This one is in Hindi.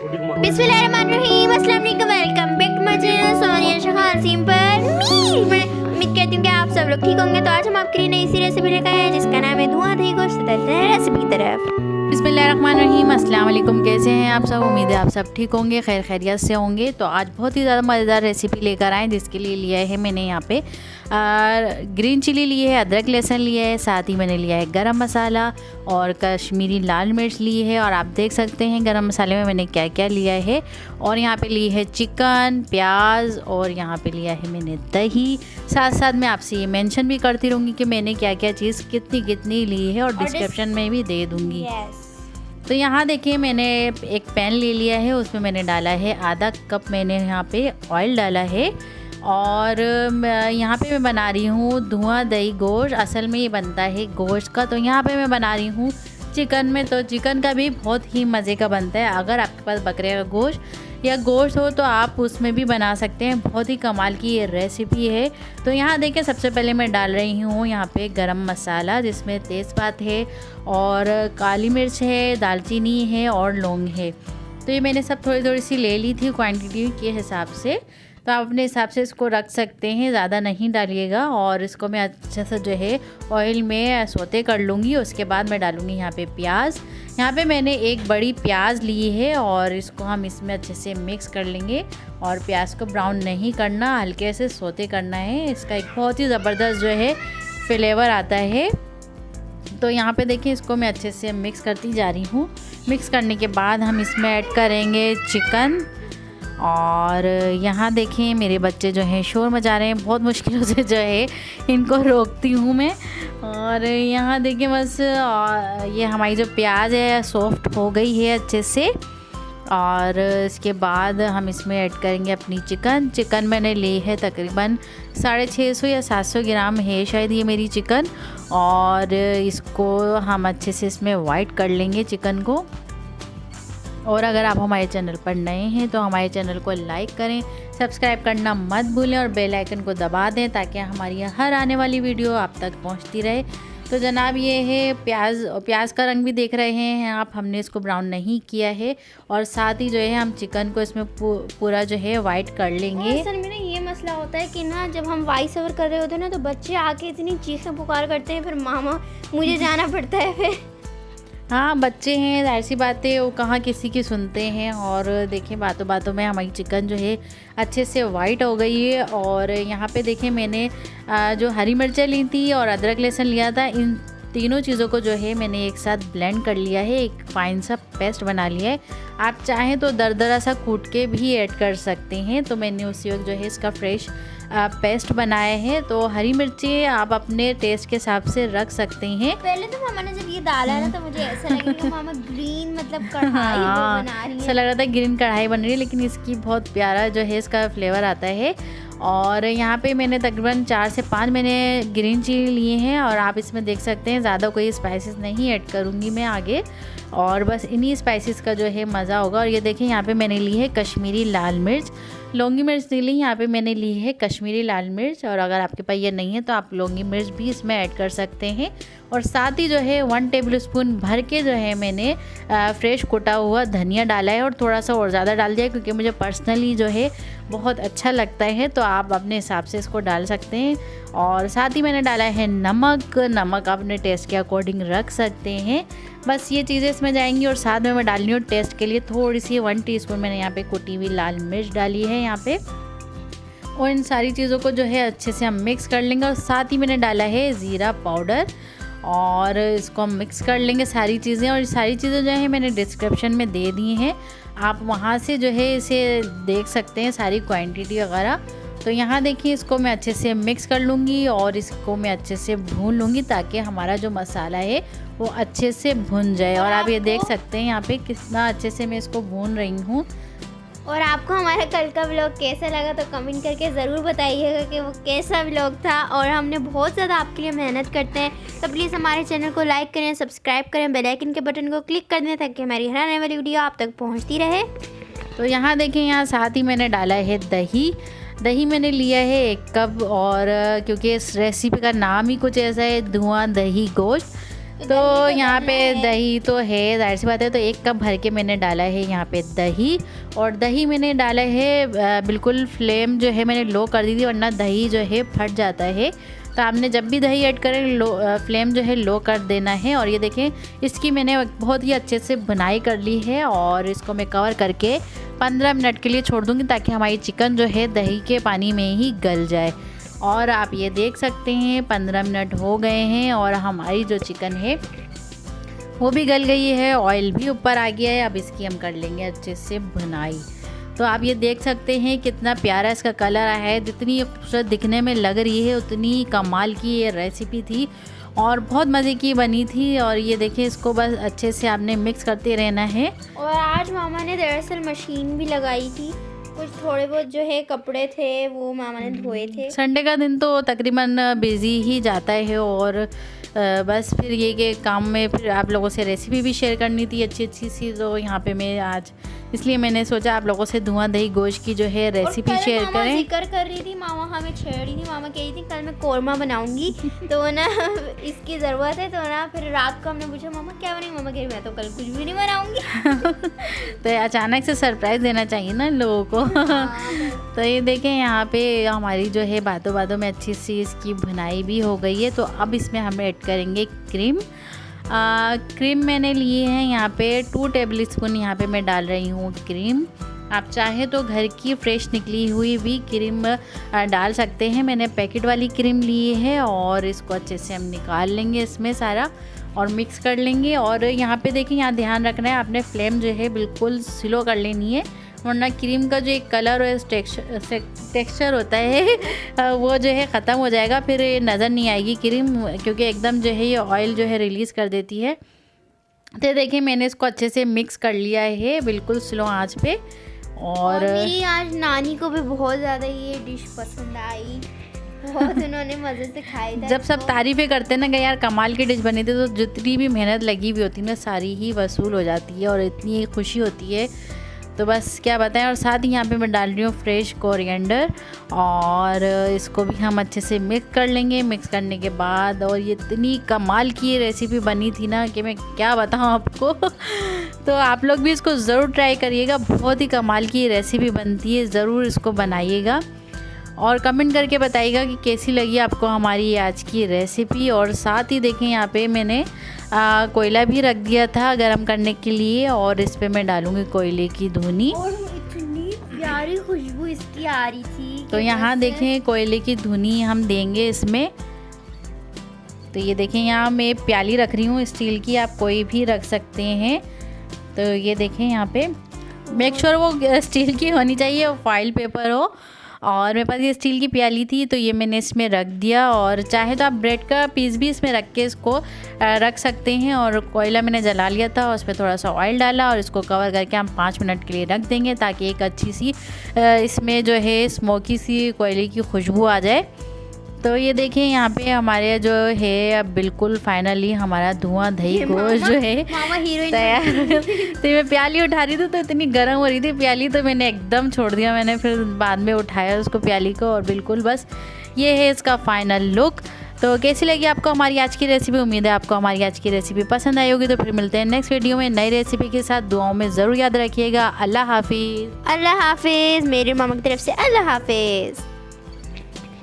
बिस्मिल्लाहिर्रहमानिर्रहीम, अस्सलाम वालेकुम, welcome back to my channel Sonia Shahan simple me. मैं उम्मीद करती हूँ कि आप सब लोग ठीक होंगे। तो आज हम आपके लिए नई सी रेसिपी लेकर आए हैं जिसका नाम है धुआं दही गोश्त। चलते हैं रेसिपी की तरफ। बिस्मिल्लाहिर्रहमानिर्रहीम, अस्सलाम वालेकुम। कैसे हैं आप सब? उम्मीद है आप सब ठीक होंगे, खैर खैरियत से होंगे। तो आज बहुत ही ज़्यादा मज़ेदार रेसिपी लेकर आए जिसके लिए लिया है मैंने यहाँ पे ग्रीन चिली लिए है, अदरक लहसुन लिया है, साथ ही मैंने लिया है गरम मसाला और कश्मीरी लाल मिर्च ली है। और आप देख सकते हैं गरम मसाले में मैंने क्या क्या लिया है। और यहाँ पे ली है चिकन, प्याज और यहाँ पे लिया है मैंने दही। साथ साथ मैं आपसे ये मेंशन भी करती रहूँगी कि मैंने क्या क्या चीज़ कितनी कितनी ली है और डिस्क्रिप्शन में भी दे दूँगी। तो यहाँ देखिए मैंने एक पैन ले लिया है, उसमें मैंने डाला है आधा कप मैंने यहाँ पे ऑयल डाला है। और यहाँ पे मैं बना रही हूँ धुआं दही गोश्त। असल में ये बनता है गोश्त का, तो यहाँ पे मैं बना रही हूँ चिकन में। तो चिकन का भी बहुत ही मज़े का बनता है। अगर आपके पास बकरे का गोश्त या गोश्त हो तो आप उसमें भी बना सकते हैं। बहुत ही कमाल की ये रेसिपी है। तो यहाँ देखिए सबसे पहले मैं डाल रही हूँ यहाँ पे गरम मसाला, जिसमें तेज़पात है और काली मिर्च है, दालचीनी है और लौंग है। तो ये मैंने सब थोड़ी थोड़ी सी ले ली थी क्वांटिटी के हिसाब से। तो आप अपने हिसाब से इसको रख सकते हैं, ज़्यादा नहीं डालिएगा। और इसको मैं अच्छे से जो है ऑयल में सौते कर लूँगी। उसके बाद मैं डालूँगी यहाँ पे प्याज। यहाँ पे मैंने एक बड़ी प्याज ली है और इसको हम इसमें अच्छे से मिक्स कर लेंगे। और प्याज को ब्राउन नहीं करना, हल्के से सौते करना है। इसका एक बहुत ही ज़बरदस्त जो है फ्लेवर आता है। तो यहाँ पे देखिए इसको मैं अच्छे से मिक्स करती जा रही हूँ। मिक्स करने के बाद हम इसमें ऐड करेंगे चिकन। और यहाँ देखें मेरे बच्चे जो हैं शोर मचा रहे हैं, बहुत मुश्किलों से जो है इनको रोकती हूँ मैं। और यहाँ देखिए बस ये हमारी जो प्याज है सॉफ्ट हो गई है अच्छे से। और इसके बाद हम इसमें ऐड करेंगे अपनी चिकन मैंने ली है तकरीबन 650 या 700 ग्राम है शायद ये मेरी चिकन। और इसको हम अच्छे से इसमें वाइट कर लेंगे चिकन को। और अगर आप हमारे चैनल पर नए हैं तो हमारे चैनल को लाइक करें, सब्सक्राइब करना मत भूलें और बेल आइकन को दबा दें ताकि हमारी हर आने वाली वीडियो आप तक पहुंचती रहे। तो जनाब ये है प्याज का रंग भी देख रहे हैं आप, हमने इसको ब्राउन नहीं किया है। और साथ ही जो है हम चिकन को इसमें पूरा जो है वाइट कर लेंगे। असल में ना ये मसला होता है कि ना जब हम वॉइस ओवर कर रहे होते हैं ना तो बच्चे आके इतनी चीखें पुकार करते हैं, फिर मामा मुझे जाना पड़ता है फिर। हाँ बच्चे हैं, जाहिर सी बात है वो कहाँ किसी की सुनते हैं। और देखिए बातों बातों में हमारी चिकन जो है अच्छे से वाइट हो गई है। और यहाँ पे देखें मैंने जो हरी मिर्चें ली थी और अदरक लहसुन लिया था, इन तीनों चीज़ों को जो है मैंने एक साथ ब्लेंड कर लिया है, एक फाइन सा पेस्ट बना लिया है। आप चाहें तो दरदरा सा कूट के भी ऐड कर सकते हैं। तो मैंने उसी वक्त जो है इसका फ्रेश पेस्ट बनाया है। तो हरी मिर्ची आप अपने टेस्ट के हिसाब से रख सकते हैं। पहले तो मामा ने जब ये डाला ना तो मुझे ऐसा लगा कि मामा ग्रीन मतलब कढ़ाई बना रही है। ऐसा लग रहा था ग्रीन कढ़ाई बन रही है, लेकिन इसकी बहुत प्यारा जो है इसका फ्लेवर आता है। और यहाँ पे मैंने तकरीबन 4 से 5 मैंने ग्रीन चिली लिए हैं। और आप इसमें देख सकते हैं ज़्यादा कोई स्पाइसेस नहीं ऐड करूँगी मैं आगे, और बस इन्हीं स्पाइसेस का जो है मज़ा होगा। और ये देखें यहाँ पे मैंने ली है कश्मीरी लाल मिर्च, लौंगी मिर्च नहीं ली, यहाँ पे मैंने ली है कश्मीरी लाल मिर्च। और अगर आपके पास ये नहीं है तो आप लौंगी मिर्च भी इसमें ऐड कर सकते हैं। और साथ ही जो है 1 टेबलस्पून भर के जो है मैंने फ्रेश कुटा हुआ धनिया डाला है। और थोड़ा सा और ज़्यादा डाल दिया क्योंकि मुझे पर्सनली जो है बहुत अच्छा लगता है। तो आप अपने हिसाब से इसको डाल सकते हैं। और साथ ही मैंने डाला है नमक अपने टेस्ट के अकॉर्डिंग रख सकते हैं। बस ये चीज़ें इसमें जाएंगी। और साथ में मैं डाल रही हूँ टेस्ट के लिए थोड़ी सी 1 टीस्पून मैंने यहाँ पे कुटी हुई लाल मिर्च डाली है यहाँ पे। और इन सारी चीज़ों को जो है अच्छे से हम मिक्स कर लेंगे। और साथ ही मैंने डाला है ज़ीरा पाउडर और इसको हम मिक्स कर लेंगे सारी चीज़ें। और सारी चीज़ें जो है मैंने डिस्क्रिप्शन में दे दी हैं, आप वहाँ से जो है इसे देख सकते हैं सारी क्वांटिटी वगैरह। तो यहाँ देखिए इसको मैं अच्छे से मिक्स कर लूँगी और इसको मैं अच्छे से भून लूँगी ताकि हमारा जो मसाला है वो अच्छे से भुन जाए। और आप ये देख सकते हैं यहाँ पे कितना अच्छे से मैं इसको भून रही हूँ। और आपको हमारा कल का व्लॉग कैसा लगा तो कमेंट करके ज़रूर बताइएगा कि वो कैसा व्लॉग था। और हमने बहुत ज़्यादा आपके लिए मेहनत करते हैं, तो प्लीज़ हमारे चैनल को लाइक करें, सब्सक्राइब करें, बेल आइकन के बटन को क्लिक कर दें ताकि हमारी हर आने वाली वीडियो आप तक पहुंचती रहे। तो यहाँ देखें यहाँ साथ ही मैंने डाला है दही मैंने लिया है 1 कप। और क्योंकि इस रेसिपी का नाम ही कुछ ऐसा है धुआं दही गोश्त, तो यहाँ पे दही तो है, जाहिर सी बात है, तो 1 कप भर के मैंने डाला है यहाँ पे दही। और दही मैंने डाला है बिल्कुल फ्लेम जो है मैंने लो कर दी थी, वरना दही जो है फट जाता है। तो आपने जब भी दही ऐड करें फ्लेम जो है लो कर देना है। और ये देखें, इसकी मैंने बहुत ही अच्छे से भुनाई कर ली है और इसको मैं कवर करके 15 मिनट के लिए छोड़ दूँगी, ताकि हमारी चिकन जो है दही के पानी में ही गल जाए। और आप ये देख सकते हैं 15 मिनट हो गए हैं और हमारी जो चिकन है वो भी गल गई है, ऑयल भी ऊपर आ गया है। अब इसकी हम कर लेंगे अच्छे से भुनाई। तो आप ये देख सकते हैं कितना प्यारा इसका कलर आया है। जितनी खूबसूरत दिखने में लग रही है उतनी कमाल की ये रेसिपी थी और बहुत मज़े की बनी थी। और ये देखिए, इसको बस अच्छे से आपने मिक्स करते रहना है। और आज मामा ने दरअसल मशीन भी लगाई थी, कुछ थोड़े बहुत जो है कपड़े थे वो मामा ने धोए थे। संडे का दिन तो तकरीबन बिज़ी ही जाता है और बस फिर ये के काम में फिर आप लोगों से रेसिपी भी शेयर करनी थी अच्छी सी। तो यहाँ पे मैं आज इसलिए मैंने सोचा आप लोगों से धुआं दही गोश्त की जो है रेसिपी शेयर करें। जिक्र कर रही थी मामा, हमें छेड़ रही थी, मामा कह रही थी कल मैं कोरमा बनाऊंगी तो ना इसकी ज़रूरत है। तो ना फिर रात को हमने पूछा मामा क्या बनाएंगे, मामा कह रही मैं तो कल कुछ भी नहीं बनाऊंगी। तो अचानक से सरप्राइज़ देना चाहिए ना लोगों को। तो ये देखें, यहाँ पे हमारी जो है बातों बातों में अच्छी सी इसकी भुनाई भी हो गई है। तो अब इसमें हम ऐड करेंगे क्रीम। क्रीम मैंने लिए हैं यहाँ पे 2 टेबल स्पून यहाँ पे मैं डाल रही हूँ क्रीम। आप चाहे तो घर की फ्रेश निकली हुई भी क्रीम डाल सकते हैं। मैंने पैकेट वाली क्रीम ली है और इसको अच्छे से हम निकाल लेंगे इसमें सारा और मिक्स कर लेंगे। और यहाँ पे देखिए, यहाँ ध्यान रखना है आपने फ्लेम जो है बिल्कुल स्लो कर लेनी है, वरना क्रीम का जो एक कलर और टेक्सचर होता है वो जो है ख़त्म हो जाएगा, फिर नज़र नहीं आएगी क्रीम, क्योंकि एकदम जो है ये ऑयल जो है रिलीज़ कर देती है। तो देखिए, मैंने इसको अच्छे से मिक्स कर लिया है बिल्कुल स्लो आंच पे। और मेरी आज नानी को भी बहुत ज़्यादा ये डिश पसंद आई, बहुत उन्होंने मज़े से खाई था। जब सब तारीफ़ें करते हैं ना कि यार कमाल की डिश बनी थी, तो जितनी भी मेहनत लगी हुई होती है ना सारी ही वसूल हो जाती है और इतनी खुशी होती है, तो बस क्या बताएं। और साथ ही यहाँ पे मैं डाल रही हूँ फ्रेश कोरिएंडर और इसको भी हम अच्छे से मिक्स कर लेंगे। मिक्स करने के बाद, और ये इतनी कमाल की रेसिपी बनी थी ना कि मैं क्या बताऊँ आपको। तो आप लोग भी इसको ज़रूर ट्राई करिएगा, बहुत ही कमाल की रेसिपी बनती है, ज़रूर इसको बनाइएगा और कमेंट करके बताइएगा कि कैसी लगी आपको हमारी आज की रेसिपी। और साथ ही देखें, यहाँ पे मैंने कोयला भी रख दिया था गरम करने के लिए और इस पे मैं डालूँगी कोयले की धुनी। और इतनी प्यारी खुशबू इसकी आ रही थी। तो यहाँ देखें, कोयले की धुनी हम देंगे इसमें। तो ये देखें, यहाँ मैं प्याली रख रही हूँ स्टील की, आप कोई भी रख सकते हैं। तो ये देखें, यहाँ पे मेक श्योर वो स्टील की होनी चाहिए, वो फॉइल पेपर हो। और मेरे पास ये स्टील की प्याली थी तो ये मैंने इसमें रख दिया। और चाहे तो आप ब्रेड का पीस भी इसमें रख के इसको रख सकते हैं। और कोयला मैंने जला लिया था और उस पर थोड़ा सा ऑयल डाला और इसको कवर करके हम 5 मिनट के लिए रख देंगे, ताकि एक अच्छी सी इसमें जो है स्मोकी सी कोयले की खुशबू आ जाए। तो ये देखिए, यहाँ पे हमारे जो है अब बिल्कुल फाइनली हमारा धुआं दही गोश्त जो है तैयार। तो मैं प्याली उठा रही थी तो इतनी गर्म हो रही थी प्याली, तो मैंने एकदम छोड़ दिया। मैंने फिर बाद में उठाया उसको प्याली को और बिल्कुल बस ये है इसका फाइनल लुक। तो कैसी लगी आपको हमारी आज की रेसिपी? उम्मीद है आपको हमारी आज की रेसिपी पसंद आई होगी। तो फिर मिलते हैं नेक्स्ट वीडियो में नई रेसिपी के साथ। दुआओं में ज़रूर याद रखिएगा। अल्लाह हाफिज़। अल्लाह हाफिज़। मेरे मामा की तरफ से अल्लाह हाफिज़।